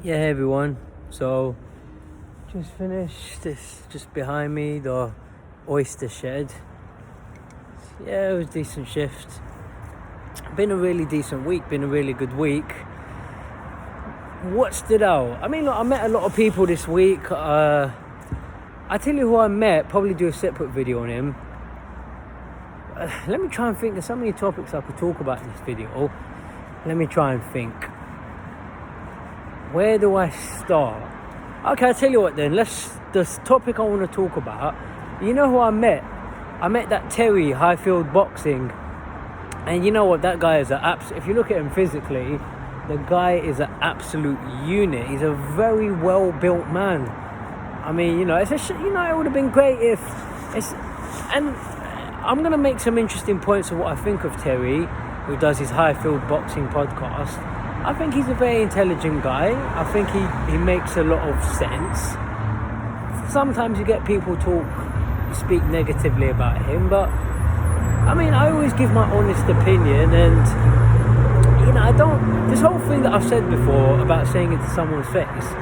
Yeah, hey everyone. So, just finished this just behind me, the oyster shed. Yeah, it was a decent shift. Been a really decent week, been a really good week. What stood out? I mean, look, I met a lot of people this week. I tell you who I met, probably do a separate video on him. Let me try and think, there's so many topics I could talk about in this video. Let me try and think. Where do I start? Okay, I'll tell you what then. The topic I want to talk about. You know who I met? I met that Terry, Highfield Boxing. And you know what? That guy is if you look at him physically, the guy is an absolute unit. He's a very well-built man. I mean, it would have been great if and I'm going to make some interesting points of what I think of Terry, who does his Highfield Boxing podcast. I think he's a very intelligent guy. I think he makes a lot of sense. Sometimes you get people speak negatively about him, but I mean, I always give my honest opinion, and this whole thing that I've said before about saying it to someone's face,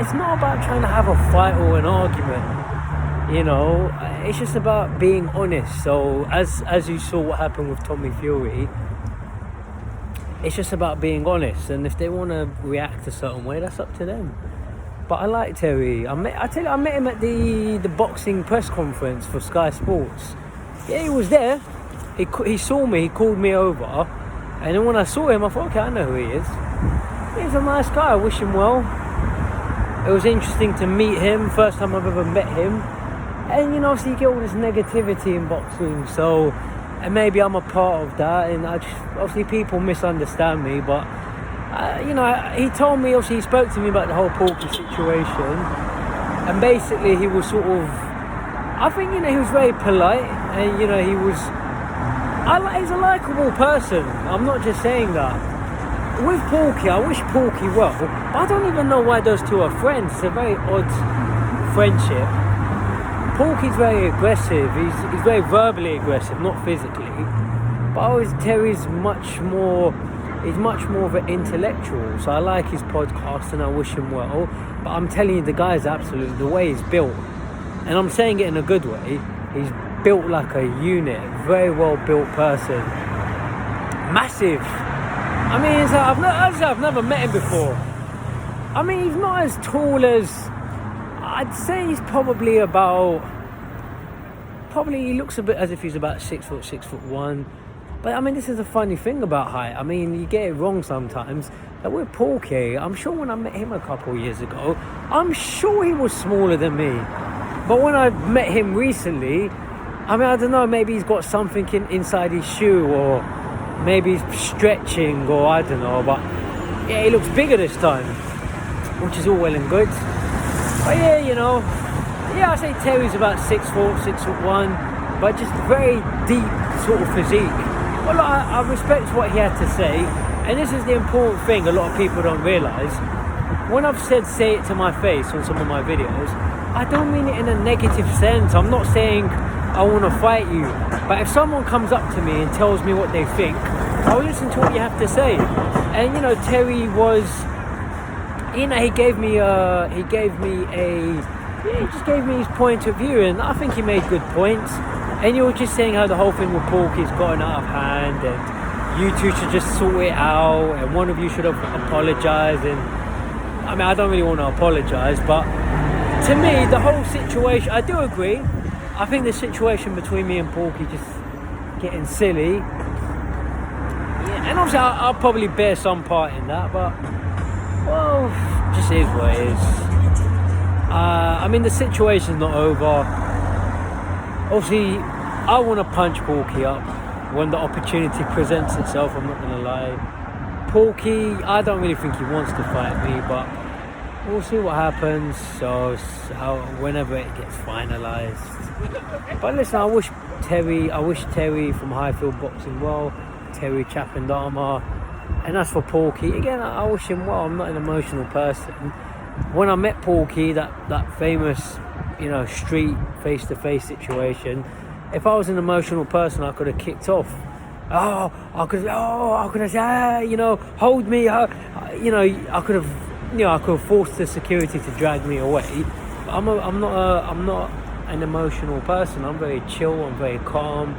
it's not about trying to have a fight or an argument. It's just about being honest. So as you saw what happened with Tommy Fury, it's just about being honest, and if they want to react a certain way, that's up to them. But I like Terry. I met him at the boxing press conference for Sky Sports. Yeah, he was there. He saw me. He called me over, and then when I saw him, I thought, okay, I know who he is. He's a nice guy. I wish him well. It was interesting to meet him. First time I've ever met him, and obviously you get all this negativity in boxing. So. And maybe I'm a part of that, and obviously people misunderstand me, but he told me, obviously he spoke to me about the whole Porky situation, and basically he was sort of, I think he was very polite, and he's a likeable person. I'm not just saying that. With Porky, I wish Porky well, but I don't even know why those two are friends. It's a very odd friendship. Porky's very aggressive. He's very verbally aggressive, not physically. But Terry's much more of an intellectual. So I like his podcast and I wish him well. But I'm telling you, the guy's absolute. The way he's built, and I'm saying it in a good way. He's built like a unit. Very well built person. Massive. I mean, I've never met him before. I mean, he's not as tall as. I'd say he's probably he looks a bit as if he's about 6 foot, 6'1". But I mean, this is a funny thing about height. I mean, you get it wrong sometimes. Like with Porky, I'm sure when I met him a couple of years ago, I'm sure he was smaller than me. But when I met him recently, I mean, I don't know, maybe he's got something inside his shoe, or maybe he's stretching, or I don't know. But yeah, he looks bigger this time, which is all well and good. But I say Terry's about 6 foot, 6'1", but just very deep sort of physique. Well, I respect what he had to say, and this is the important thing a lot of people don't realise. When I've said say it to my face on some of my videos, I don't mean it in a negative sense. I'm not saying I want to fight you, but if someone comes up to me and tells me what they think, I'll listen to what you have to say. And Terry was. He just gave me his point of view, and I think he made good points. And you were just saying how the whole thing with Porky's gotten out of hand, and you two should just sort it out, and one of you should have apologised. And I mean, I don't really want to apologise, but to me, the whole situation, I do agree. I think the situation between me and Porky just getting silly. Yeah, and obviously I'll probably bear some part in that, but well, just is what it is. I mean, the situation's not over. Obviously, I want to punch Porky up when the opportunity presents itself, I'm not going to lie. Porky, I don't really think he wants to fight me, but we'll see what happens. So, whenever it gets finalised. But listen, I wish Terry from Highfield Boxing well, Terry Chapandama. And as for Porky, again, I wish him well. I'm not an emotional person. When I met Porky, that famous, street face-to-face situation, if I was an emotional person, I could have kicked off. I could have said, hold me. I could have I could force the security to drag me away. But I'm not an emotional person. I'm very chill. I'm very calm.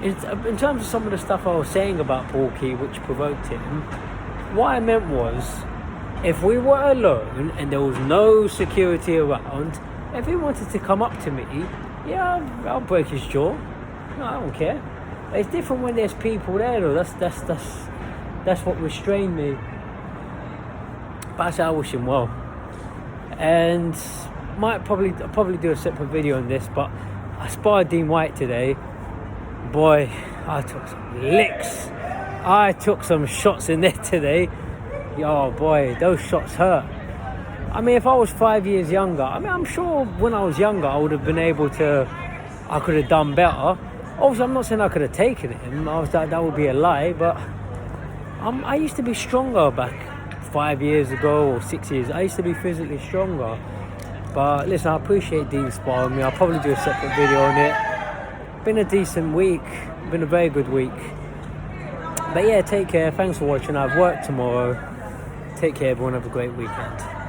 In terms of some of the stuff I was saying about Porky, which provoked him, what I meant was, if we were alone and there was no security around, if he wanted to come up to me, yeah, I'll break his jaw. No, I don't care. It's different when there's people there, though. That's what restrained me. But I say I wish him well. And I'll probably do a separate video on this, but I sparred Dean White today. Boy, I took some licks. I took some shots in there today. Oh boy, those shots hurt. I mean, if I was 5 years younger, I'm sure when I was younger I would have been able to, I could have done better. Obviously, I'm not saying I could have taken him. That would be a lie, but I used to be stronger back 5 years ago or 6 years. I used to be physically stronger. But listen, I appreciate Dean sparring me. I'll probably do a separate video on it. Been a decent week. Been a very good week. But yeah, take care. Thanks for watching. I have work tomorrow. Take care, everyone. Have a great weekend.